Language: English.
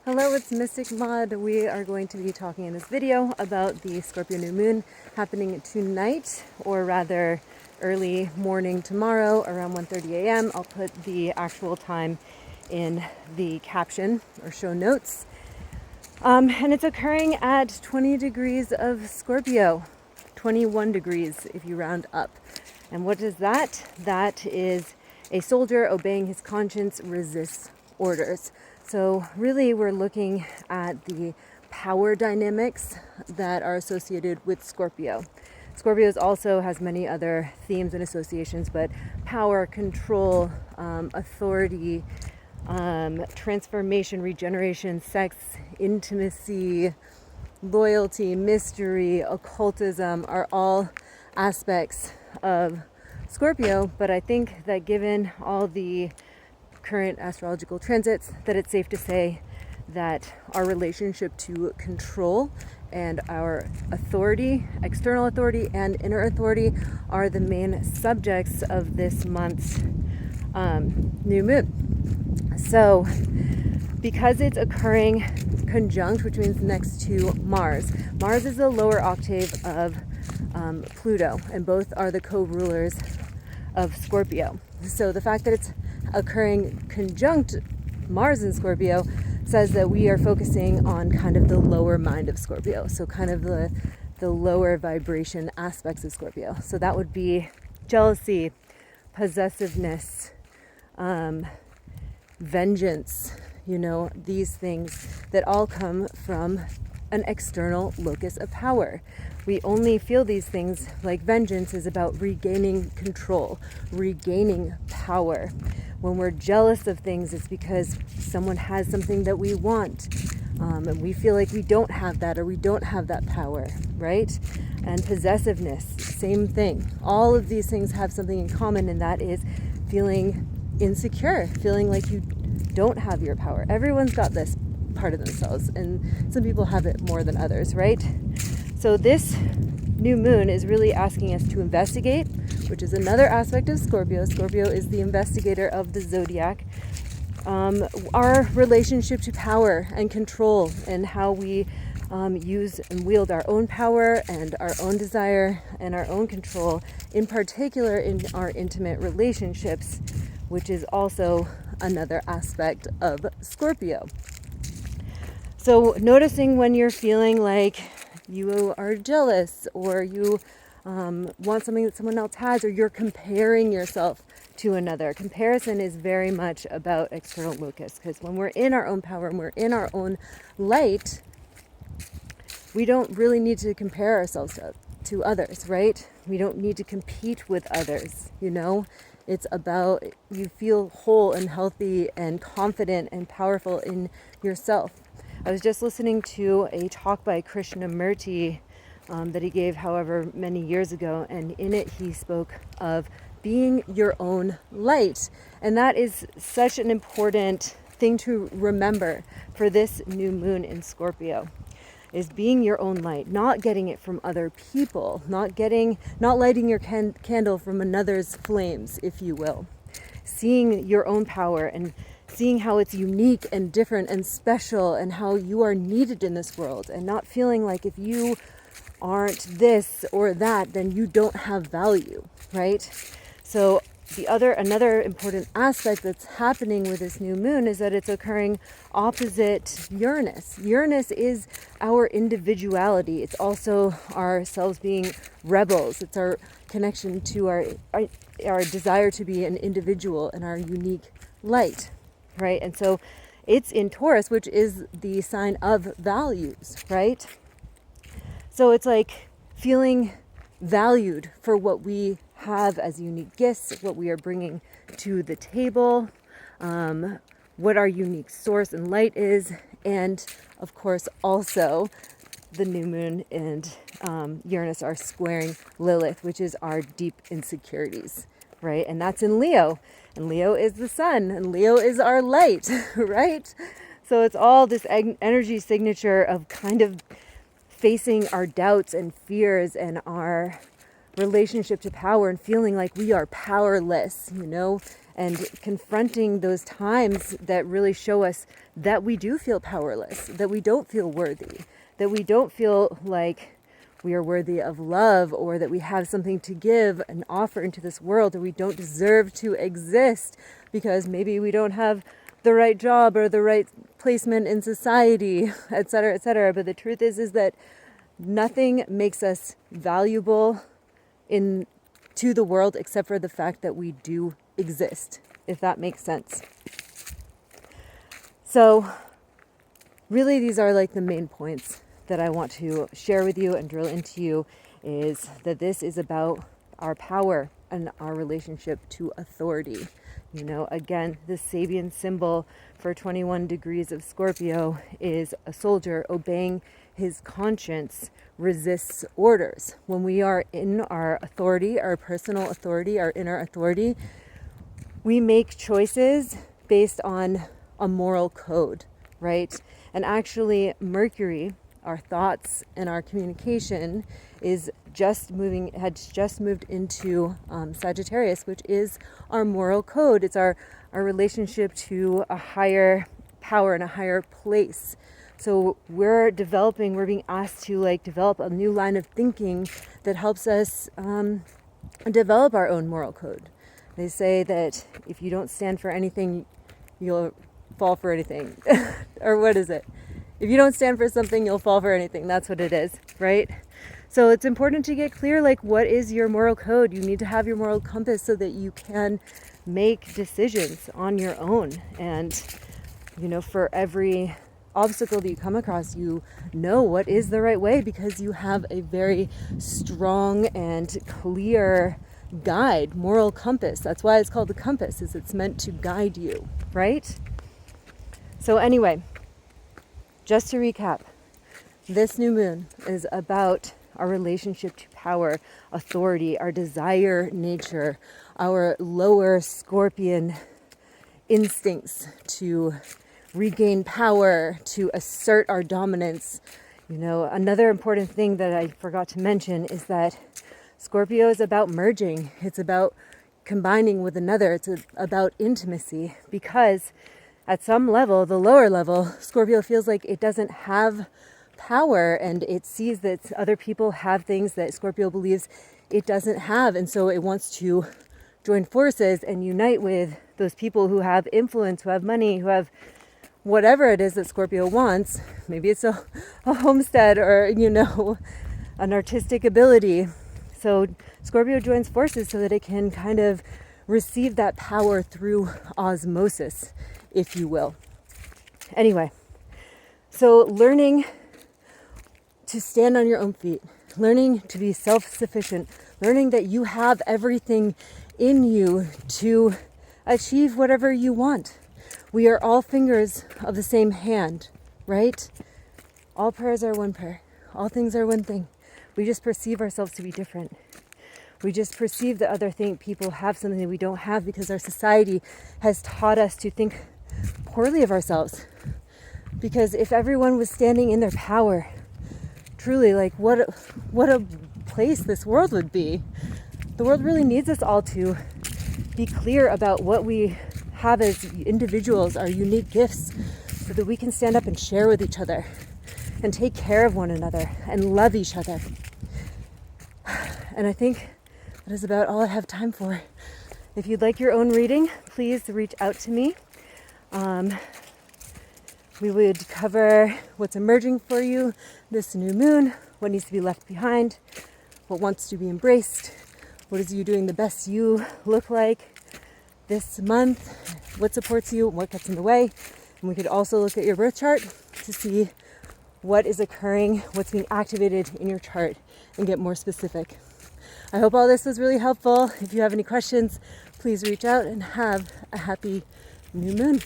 Hello, it's Mystic Mod. We are going to be talking in this video about the Scorpio new moon happening tonight, or rather early morning tomorrow around 1:30 a.m. I'll put the actual time in the caption or show notes. And it's occurring at 20 degrees of Scorpio, 21 degrees if you round up. And what is that? That is a soldier obeying his conscience resists orders. So really we're looking at the power dynamics that are associated with Scorpio. Scorpio also has many other themes and associations, but power, control, authority, transformation, regeneration, sex, intimacy, loyalty, mystery, occultism are all aspects of Scorpio. But I think that given all the current astrological transits, that it's safe to say that our relationship to control and our authority, external authority and inner authority, are the main subjects of this month's new moon. So because it's occurring conjunct, which means next to Mars. Mars is the lower octave of Pluto, and both are the co-rulers of Scorpio. So the fact that it's occurring conjunct Mars in Scorpio says that we are focusing on kind of the lower mind of Scorpio. So kind of the lower vibration aspects of Scorpio. So that would be jealousy, possessiveness, vengeance, these things that all come from an external locus of power. We only feel these things, like vengeance is about regaining control, regaining power. When we're jealous of things, it's because someone has something that we want, and we feel like we don't have that, or we don't have that power, right? And possessiveness, same thing. All of these things have something in common, and that is feeling insecure, feeling like you don't have your power. Everyone's got this part of themselves, and some people have it more than others, right? So this new moon is really asking us to investigate, which is another aspect of Scorpio. Scorpio is the investigator of the zodiac. Our relationship to power and control, and how we use and wield our own power and our own desire and our own control, in particular in our intimate relationships, which is also another aspect of Scorpio. So noticing when you're feeling like you are jealous, or you want something that someone else has, or you're comparing yourself to another. Comparison is very much about external locus, because when we're in our own power and we're in our own light, we don't really need to compare ourselves to others, right? We don't need to compete with others, It's about you feel whole and healthy and confident and powerful in yourself. I was just listening to a talk by Krishnamurti that he gave however many years ago, and in it he spoke of being your own light. And that is such an important thing to remember for this new moon in Scorpio, is being your own light, not getting it from other people, not lighting your candle from another's flames, if you will. Seeing your own power and seeing how it's unique and different and special, and how you are needed in this world, and not feeling like if you aren't this or that, then you don't have value, right? So another important aspect that's happening with this new moon is that it's occurring opposite Uranus. Uranus is our individuality. It's also ourselves being rebels. It's our connection to our desire to be an individual and our unique light, right? And so it's in Taurus, which is the sign of values, right? So it's like feeling valued for what we have as unique gifts, what we are bringing to the table, what our unique source and light is, and of course also the new moon and Uranus are squaring Lilith, which is our deep insecurities, right? And that's in Leo, and Leo is the sun, and Leo is our light, right? So it's all this energy signature of kind of facing our doubts and fears and our relationship to power, and feeling like we are powerless, and confronting those times that really show us that we do feel powerless, that we don't feel worthy, that we don't feel like we are worthy of love, or that we have something to give and offer into this world, or we don't deserve to exist because maybe we don't have the right job or the right placement in society, etc., etc. But the truth is that nothing makes us valuable to the world except for the fact that we do exist, if that makes sense. So really, these are like the main points that I want to share with you and drill into you, is that this is about our power and our relationship to authority. You know, again, the Sabian symbol for 21 degrees of Scorpio is a soldier obeying his conscience resists orders. When we are in our authority, our personal authority, our inner authority, we make choices based on a moral code, right? And actually, Mercury, our thoughts and our communication, had just moved into Sagittarius, which is our moral code. It's our relationship to a higher power and a higher place. So we're being asked to develop a new line of thinking that helps us develop our own moral code. They say that if you don't stand for anything, you'll fall for anything. Or what is it? If you don't stand for something, you'll fall for anything. That's what it is, right? So it's important to get clear, what is your moral code? You need to have your moral compass so that you can make decisions on your own. And, for every obstacle that you come across, you know what is the right way because you have a very strong and clear guide, moral compass. That's why it's called the compass, is it's meant to guide you, right? So anyway, just to recap, this new moon is about our relationship to power, authority, our desire nature, our lower Scorpion instincts to regain power, to assert our dominance. Another important thing that I forgot to mention is that Scorpio is about merging. It's about combining with another. It's about intimacy, because at some level, the lower level, Scorpio feels like it doesn't have power, and it sees that other people have things that Scorpio believes it doesn't have. And so it wants to join forces and unite with those people who have influence, who have money, who have whatever it is that Scorpio wants. Maybe it's a homestead or, an artistic ability. So Scorpio joins forces so that it can kind of receive that power through osmosis, if you will. Anyway, so learning to stand on your own feet, learning to be self-sufficient, learning that you have everything in you to achieve whatever you want. We are all fingers of the same hand, right? All prayers are one prayer. All things are one thing. We just perceive ourselves to be different. We just perceive that other people have something that we don't have because our society has taught us to think poorly of ourselves. Because if everyone was standing in their power, truly, what a place this world would be. The world really needs us all to be clear about what we have as individuals, our unique gifts, so that we can stand up and share with each other and take care of one another and love each other. And I think that is about all I have time for. If you'd like your own reading, please reach out to me. We would cover what's emerging for you this new moon, what needs to be left behind, what wants to be embraced, what is you doing the best you look like this month, what supports you, what gets in the way. And we could also look at your birth chart to see what is occurring, what's being activated in your chart, and get more specific. I hope all this was really helpful. If you have any questions, please reach out, and have a happy new moon.